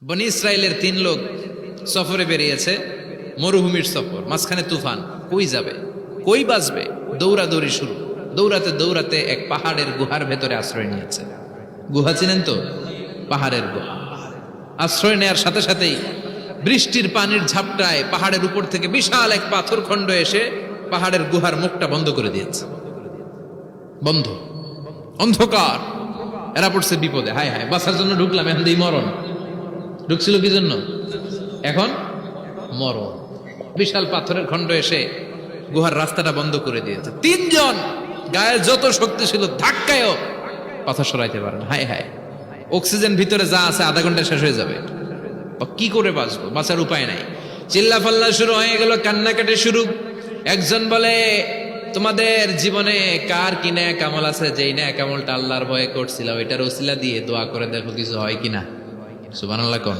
বনি ইসরায়েলের 3 লোক সফরে বেরিয়েছে, মরুভূমির সফর, মাঝখানে তুফান। কই যাবে, কই বাঁচবে, দৌড়াদৌড়ি শুরু। দৌড়াতে দৌড়াতে এক পাহাড়ের গুহার ভেতরে আশ্রয় নিয়েছে। গুহা চিনেন তো? পাহাড়ের গুহা। আশ্রয় নেয়ার সাথে সাথেই বৃষ্টির পানির ঝাপটায় পাহাড়ের উপর থেকে বিশাল এক পাথর খণ্ড এসে পাহাড়ের গুহার মুখটা বন্ধ করে দিয়েছে। বন্ধ, অন্ধকার। এরা পড়ছে বিপদে। হায় হায়, বাঁচার জন্য ঢুকলাম, এখন দিই মরণ। ঢুকছিল কি জন্য? এখন মরণ। বিশাল পাথরের খণ্ড এসে গুহার রাস্তাটা বন্ধ করে দিয়েছে। 3 জন গায়ে যত শক্তি ছিল ধাক্কায়ও পাথর সরাইতে পারে না। হায় হায়, অক্সিজেন ভিতরে যা আছে আধা ঘন্টা শেষ হয়ে যাবে। কি করে বাঁচবো? বাঁচার উপায় নাই। চিল্লা ফাল্লা শুরু হয়ে গেল, কান্নাকাটি শুরু। একজন বলে, তোমাদের জীবনে কার কি ন্যাক আমল আছে, যেই ন্যাক আমলটা আল্লাহর ভয়ে করছিল ওইটার ওসিলা দিয়ে দোয়া করে দেখো কিছু হয় কিনা। সুবহানাল্লাহ কোন?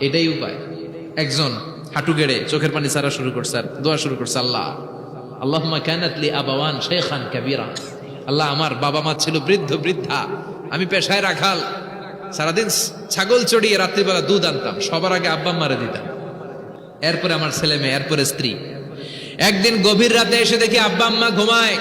এটাই উপায়। একজন হাঁটু গেড়ে চোখের পানি ছাড়া শুরু করছে আর দোয়া শুরু করছে, আল্লাহ আল্লাহুম্মা কানাত লি আবাওয়ান শাইখান কাবীরা। আল্লাহ, আমার বাবা মা ছিল বৃদ্ধ বৃদ্ধা, আমি পেশায় রাখাল, সারাদিন ছাগল চড়িয়ে রাত্রিবেলা দুধ আনতাম, সবার আগে আব্বা আম্মারে দিতাম, এরপরে আমার ছেলে মেয়ে, এরপরে স্ত্রী। একদিন গভীর রাতে এসে দেখি আব্বা আম্মা ঘুমায়।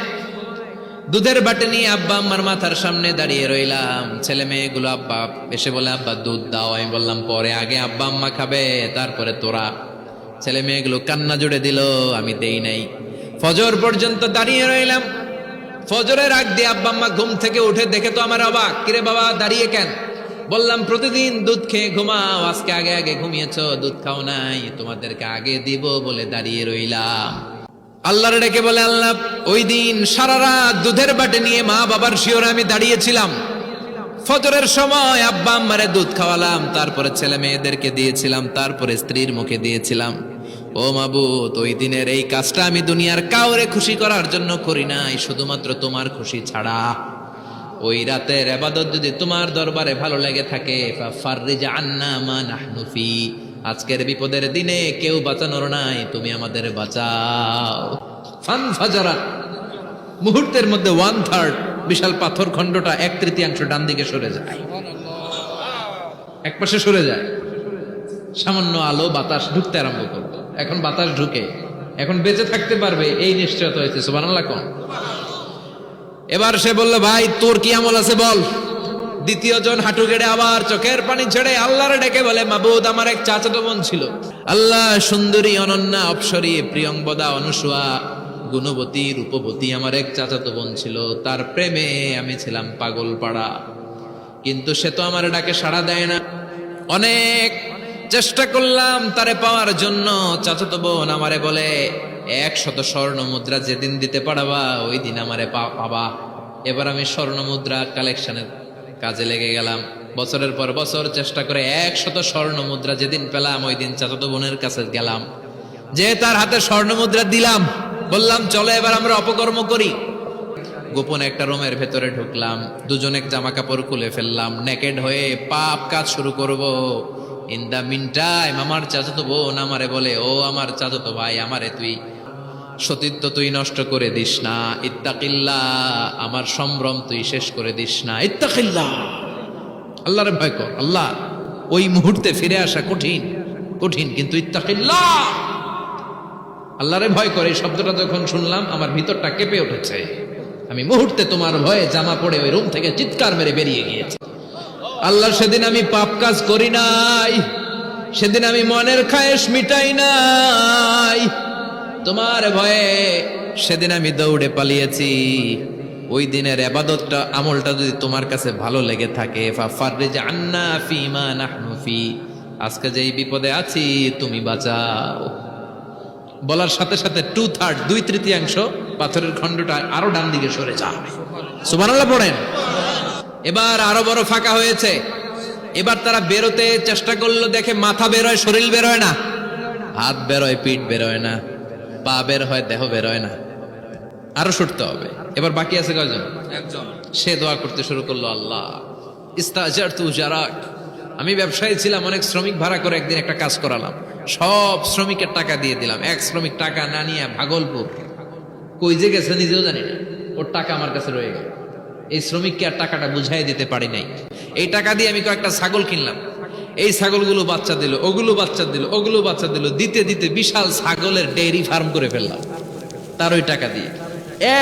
দুধের বাটি নিয়ে আব্বা আম্মার মাথার সামনে দাঁড়িয়ে রইলাম। ছেলে মেয়েগুলো আব্বা এসে বলে, আব্বা দুধ দাও। আমি বললাম পরে, আগে আব্বা আম্মা খাবে, তারপরে তোরা। ছেলে মেয়েগুলো কান্না জুড়ে দিল, আমি দেই নাই। ফজর পর্যন্ত দাঁড়িয়ে রইলাম। ফজরের আগ দিয়ে আব্বা আম্মা ঘুম থেকে উঠে দেখে তো আমার অবাক, কিরে বাবা দাঁড়িয়ে কেন? বললাম, প্রতিদিন দুধ খেয়ে ঘুমাও, আজকে আগে আগে ঘুমিয়েছো, দুধ খাও নাই, তোমাদেরকে আগে দিব বলে দাঁড়িয়ে রইলাম। আল্লাহর ডেকে বলে, আল্লাহ, ওই দিন সারা রাত দুধের বাটি নিয়ে মা বাবার শিওরে আমি দাঁড়িয়েছিলাম। ফজরের সময় আব্বা আম্মারে দুধ খাওয়ালাম, তারপরে ছেলে মেয়েদেরকে দিয়েছিলাম, তারপরে স্ত্রীর মুখে দিয়েছিলাম। ও মাবুদ, ওই দিনের এই কাজটা আমি দুনিয়ার কাউরে খুশি করার জন্য করি নাই, শুধুমাত্র তোমার খুশি ছাড়া। ওই রাতের ইবাদত যদি তোমার দরবারে ভালো লেগে থাকে, ফাফাররিজ আন্না মা নাহনু ফি, আজকের বিপদের দিনে কেউ বাঁচানোর নাই, তুমি আমাদের বাঁচাও। ফানফাজারা, মুহূর্তের মধ্যে 1/3 বিশাল পাথর খণ্ডটা 1/3 ডান দিকে সরে যায়, একপাশে সরে যায়। সামান্য আলো বাতাস ঢুকতে আরম্ভ করলো। এখন বাতাস ঢুকে, এখন বেঁচে থাকতে পারবে এই নিশ্চয়তা হয়েছে। সুবহানাল্লাহ কোন? এবার সে বলল, ভাই তোর কি আমল আছে বল। দ্বিতীয় জন হাঁটু গেড়ে আবার চোখের পানি ছেড়ে আল্লাহর ডেকে বলে, মাবুদ, আমার এক চাচাতো বোন ছিল। আল্লাহ, সুন্দরী, অনন্যা, অপসরী, প্রিয়ংবদা, অনুসুয়া, গুণবতী, রূপবতী আমার এক চাচাতো বোন ছিল। তার প্রেমে আমি ছিলাম পাগল পাড়া, কিন্তু সে তো আমার ডাকে সাড়া দেয় না। অনেক চেষ্টা করলাম তারে পাওয়ার জন্য। চাচাতো বোন আমারে বলে, 100 স্বর্ণ মুদ্রা যেদিন দিতে পারবা ওই দিন আমারে পাবা। এবার আমি স্বর্ণ মুদ্রা কালেকশনের কাজে লেগে গেলাম। বছরের পর বছর চেষ্টা করে 100 স্বর্ণ মুদ্রা যেদিন পেলাম ওই দিন চাচাতো বোনের কাছে গেলাম, যে তার হাতে স্বর্ণ মুদ্রা দিলাম, বললাম চলো এবার আমরা অপকর্ম করি। গোপন একটা রুমের ভেতরে ঢুকলাম, দুজনে জামা কাপড় খুলে ফেললাম, নেকেড হয়ে পাপ কাজ শুরু করব। ইন দা মিন টাইম আমার চাচাতো বোন আমারে বলে, ও আমার চাচাতো ভাই, আমারে তুই সতীত্ব তুই নষ্ট করে দিস না, ইত্তাকিল্লাহ, আমার সম্ভ্রম তুই শেষ করে দিস না, ইত্তাকিল্লাহ, আল্লাহরে ভয় কর। আল্লাহ, ওই মুহূর্তে ফিরে আসা কঠিন কঠিন, কিন্তু ইত্তাকিল্লাহ, আল্লাহরে ভয় করে, এই শব্দটা যখন শুনলাম আমার ভিতরটা কেঁপে উঠেছে। আমি মুহূর্তে তোমার ভয়ে জামা পড়ে ওই রুম থেকে চিৎকার মেরে বেরিয়ে গিয়েছি। আল্লাহ, সেদিন আমি পাপ কাজ করি নাই, সেদিন আমি মনের খায়েশ মিটাই নাই, তোমার ভয়ে সেদিন আমি দৌড়ে পালিয়েছি। ওই দিনের ইবাদতটা, আমলটা যদি তোমার কাছে ভালো লেগে থাকে, ফাফাররিজ আন্না ফিমা নাহনু ফি, আজকে যেই বিপদে আছি তুমি বাঁচাও। বলার সাথে সাথে 2/3 2/3 পাথরের খণ্ডটা আরো ডান দিকে সরে যায়। সুবহানাল্লাহ পড়েন। এবার আরো বড় ফাঁকা হয়েছে। এবার তারা বেরোতে চেষ্টা করলো, দেখে মাথা বেরোয়, শরীর বেরোয় না, হাত বেরোয়, পিঠ বেরোয় না, পা বের হয়, দেহ বেরোয় না, আরো ছুটতে হবে। এবার বাকি আছে কয়জন? একজন। সে দোয়া করতে শুরু করলো, আল্লাহ ইস্তাজারতু জারাক, আমি ব্যবসায়ী ছিলাম, অনেক শ্রমিক ভাড়া করে একদিন একটা কাজ করালাম, সব শ্রমিকের টাকা দিয়ে দিলাম। এক শ্রমিক টাকা না নিয়ে ভাগলপুর কই যে গেছে নিজেও জানি না, ওর টাকা আমার কাছে রয়ে গেল। এই শ্রমিককে আর টাকাটা বুঝাই দিতে পারি নাই। এই টাকা দিয়ে আমি কয়েকটা ছাগল কিনলাম, এই ছাগলগুলো বাচ্চা দিল, ওগুলো বাচ্চা দিল, ওগুলো বাচ্চা দিল, দিতে দিতে বিশাল ছাগলের ডেইরি ফার্ম করে ফেললাম তার ওই টাকা দিয়ে।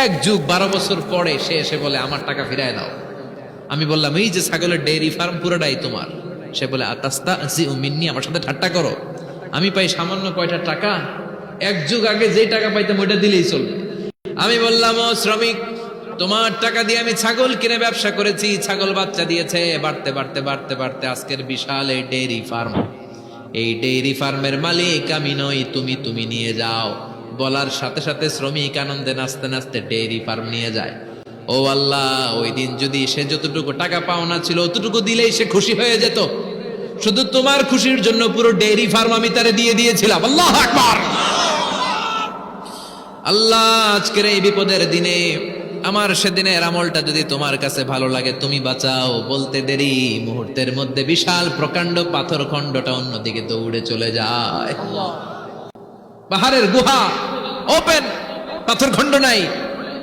এক যুগ 12 বছর পরে সে এসে বলে আমার টাকা ফিরায় দাও। আমি বললাম এই যে ছাগলের ডেইরি ফার্ম পুরোটাই তোমার। সে বলে আতাস্তা জি মিন্নি, আমার সাথে ঠাট্টা করো? আমি পাই সামান্য কয়টা টাকা, এক যুগ আগে যে টাকা পাইতাম ওইটা দিলেই চলবে। আমি বললাম ও শ্রমিক, তোমার টাকা দিয়ে আমি ছাগল কিনে ব্যবসা করেছি, ছাগল বাচ্চা দিয়েছে, বাড়তে বাড়তে বাড়তে বাড়তে আজকের বিশাল এই ডেইরি ফার্ম। এই ডেইরি ফার্মের মালিক আমি নই, তুমি নিয়ে যাও। বলার সাথে সাথে শ্রমিক আনন্দে নাচতে নাচতে ডেইরি ফার্ম নিয়ে যায়। ও আল্লাহ, ওই দিন যদি সে যতটুকু টাকা পাওনা ছিল অতটুকু দিলেই সে খুশি হয়ে যেত। শুধু তোমার খুশির জন্য পুরো ডেইরি ফার্ম আমি তারে দিয়ে দিয়েছিলাম। আল্লাহু আকবার। আল্লাহ, আজকের এই বিপদের দিনে আমার সেদিনের আমলটা যদি তোমার কাছে ভালো লাগে তুমি বাঁচাও। বলতে দেরি, মুহূর্তের মধ্যে বিশাল প্রকাণ্ড পাথর খণ্ডটা অন্যদিকে দৌড়ে চলে যায়। পাহাড়ের গুহা ওপেন, পাথর খণ্ড নাই।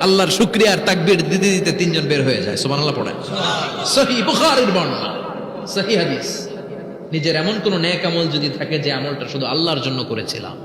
আল্লাহর শুকরিয়ার তাকবীর দিতে দিতে তিনজন বের হয়ে যায়। সুবহানাল্লাহ পড়েন। সহিহ বুখারীর বর্ণনা, সহিহ হাদিস। নিজের এমন কোন নেক আমল যদি থাকে যে আমলটা শুধু আল্লাহর জন্য করেছিলাম,